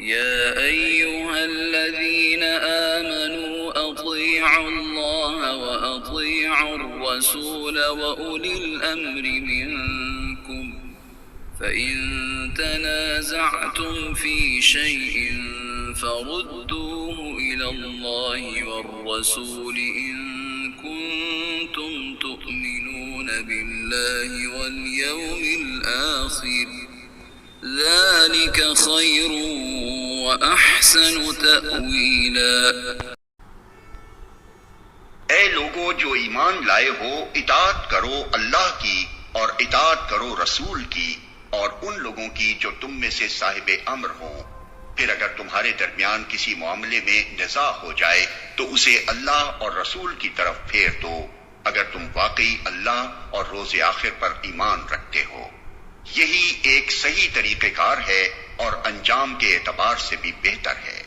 या अय्युहल्लज़ीना आमनू अतीअु अल्लाह व अतीअु अर्रसूल व उलिल अम्रि मिनकुम फ़इन तनाज़अतुम फ़ी शैइन फ़रुद्दूहु इलल्लाहि वर्रसूल इन कुन्तुम तुअमिनून बिल्लाहि वल यौमिल आखिर ज़ालिक खैरुन व अहसनु तअवीला। ऐ लोगों जो ईमान लाए हो, इताअत करो अल्लाह की और इताअत करो रसूल की और उन लोगों की जो तुम में से साहिबे अम्र हों। फिर अगर तुम्हारे दरमियान किसी मामले में निज़ा हो जाए तो उसे अल्लाह और रसूल की तरफ फेर दो, अगर तुम वाकई अल्लाह और रोज़े आखिर पर ईमान रखते हो। यही एक सही तरीक़ेकार है और अंजाम के एतबार से भी बेहतर है।